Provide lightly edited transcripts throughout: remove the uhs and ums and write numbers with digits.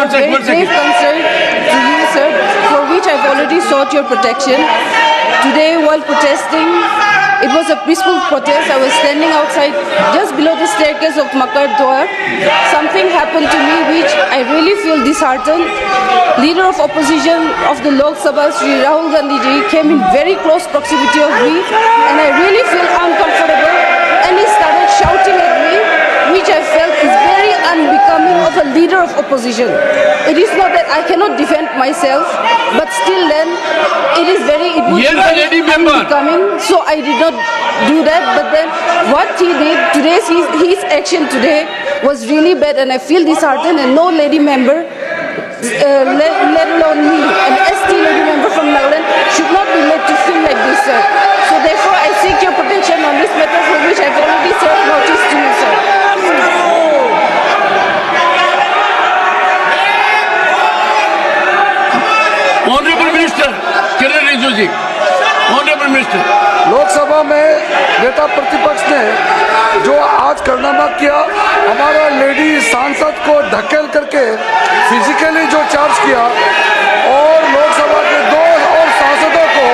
very grave concern to you, sir, for which I've already sought your protection. Today, while protesting, it was a peaceful protest. I was standing outside just below the staircase of Makar Dwar. Something happened to me which I really feel disheartened. Leader of opposition of the Lok Sabha, Sri Rahul Gandhi ji, came in very close proximity of me, and I really feel uncomfortable, and he started shouting at me, which I felt is very unbecoming of a leader of opposition. It is not that I cannot defend myself, but still then, it would be very unbecoming, so I did not do that. But then, what he did, his action today was really bad, and I feel disheartened, and no lady member, let alone me, an ST lady member from Nagaland, should not be made to feel like this, sir. So therefore, I seek your protection on this matter, for which I've already served notice to you, sir. Honorable Minister, Kiran Rijiju ji, Honorable Minister. Lok Sabha में नेता प्रतिपक्ष ने जो आज कारनामा किया, हमारा lady सांसद को धकेल करके फिजिकली जो चार्ज किया और लोकसभा के 2 और सांसदों को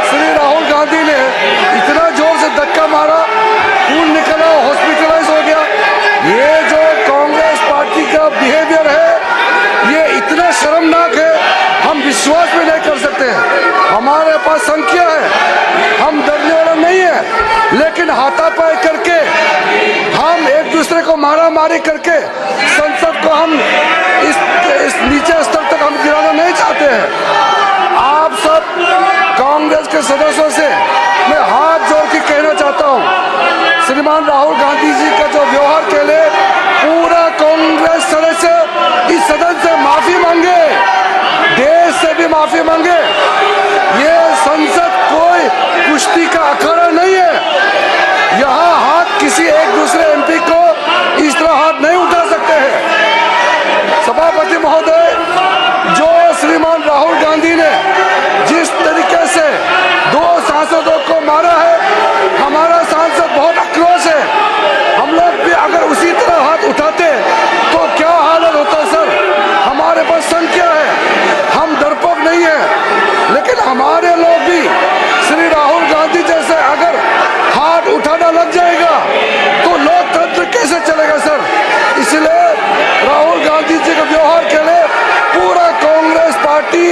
श्री राहुल गांधी ने इतना जोर से धक्का मारा, खून निकला, हॉस्पिटलाइज हो गया। ये जो कांग्रेस पार्टी का बिहेवियर है, ये इतना शर्मनाक है, हम विश्वास भी नहीं कर सकते हैं। हमारे पास संख्या है, हम डरने वाला नहीं है, लेकिन हाथापाई करके हम एक दूसरे को मारा मारी करके संसद को हम इस नीचे स्तर तक हम गिराना नहीं चाहते हैं। आप सब कांग्रेस के सदस्यों से मैं हाथ जोड़ के कहना चाहता हूँ, श्रीमान राहुल गांधी जी का जो व्यवहार के लिए पूरा कांग्रेस सदस्य इस सदन से माफी मांगे, देश से भी माफी मांगे। ये संसद कोई कुश्ती का अखाड़ा नहीं है, यहाँ हाथ किसी एक दूसरे एमपी को इस तरह हाथ नहीं उठा सकते हैं। सभापति महोदय, जो श्रीमान राहुल गांधी ने जिस तरीके से 2 सांसदों को मारा है, हमारा सांसद बहुत आक्रोश है। हम लोग भी अगर उसी तरह हाथ उठाते तो क्या हालत होता सर। हमारे पास संख्या है, हम डरपोक नहीं है, लेकिन हमारे लोग भी श्री राहुल गांधी जैसे अगर हाथ उठाना लग जाएगा तो लोकतंत्र कैसे चलेगा सर। इसलिए राहुल गांधी जी के व्यवहार के लिए पूरा कांग्रेस पार्टी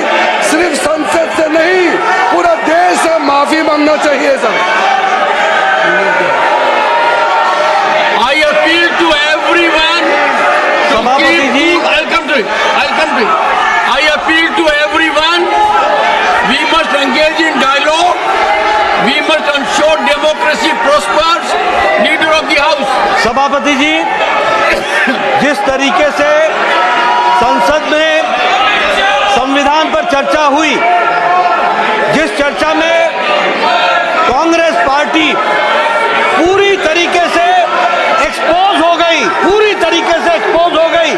सिर्फ संसद से नहीं, पूरा देश से माफी मांगना चाहिए sir. I appeal to everyone. I'll come to it. I appeal to everyone. We must engage in dialogue. We must ensure democracy prospers. Leader of the House. सभापति जी, जिस तरीके से संसद में संविधान पर चर्चा हुई, जिस चर्चा में कांग्रेस पार्टी पूरी तरीके से एक्सपोज हो गई, पूरी तरीके से एक्सपोज हो गई।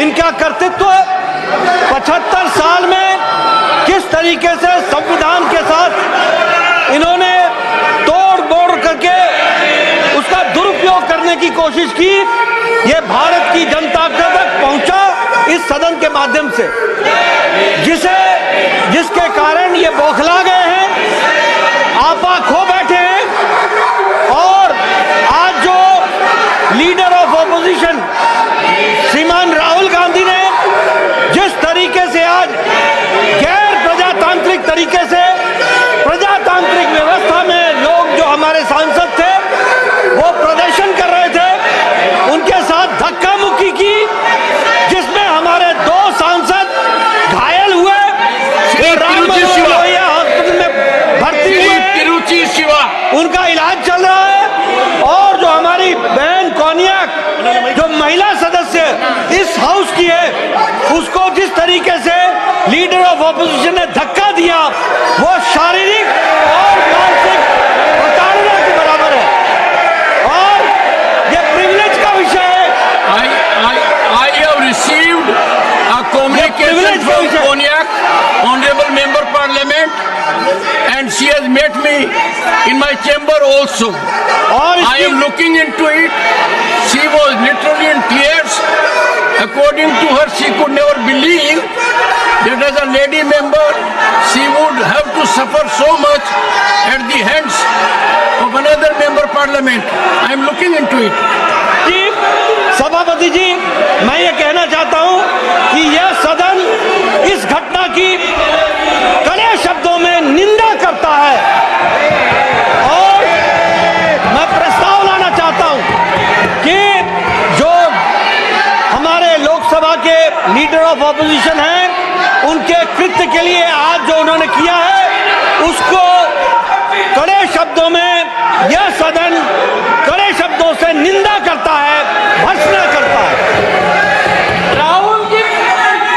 इनका कर्तृत्व 75 साल में किस तरीके से संविधान के साथ इन्होंने तोड़ मोड़ करके उसका दुरुपयोग करने की कोशिश की, ये भारत की जनता तक पहुंचा इस सदन के माध्यम से, जिसके कारण ये बौखला गए हैं, आपा खो बैठे हैं। और आज जो लीडर ऑफ ऑपोजिशन श्रीमान राहुल गांधी ने जिस तरीके से आज गैर प्रजातांत्रिक तरीके से प्रजातांत्रिक व्यवस्था में लोग जो हमारे सांसद थे वो प्रदर्शन कर रहे थे, उनके साथ धक्का मुक्की की, जिसमें हमारे 2 सांसद घायल हुए, हॉस्पिटल में भर्ती हुए, उनका इलाज चल रहा है। और जो हमारी बहन कोनियाक जो महिला सदस्य इस हाउस की है, उसको जिस तरीके से लीडर ऑफ ऑपोजिशन ने धक्का दिया, वो शारीरिक और मानसिक प्रताड़ना के बराबर है, और ये प्रिविलेज का विषय है। I have received a communication from Konyak, Honorable Member Parliament, and she has met me in my chamber also. I am looking into it. She was literally in tears. according to her, she could never believe that as a lady member, she would have to suffer so much at the hands of another member parliament. I am looking into it. जी, सभापति जी, मैं ये कहना चाहता हूं कि यह सदन इस घटना की कड़े शब्दों में निंदा करता है और मैं प्रस्ताव लाना चाहता हूं कि जो हमारे लोकसभा के लीडर ऑफ ऑपोजिशन हैं, उनके कृत्य के लिए आज जो उन्होंने किया है उसको कड़े शब्दों में यह सदन कड़े शब्दों से निंदा करता है, भर्त्सना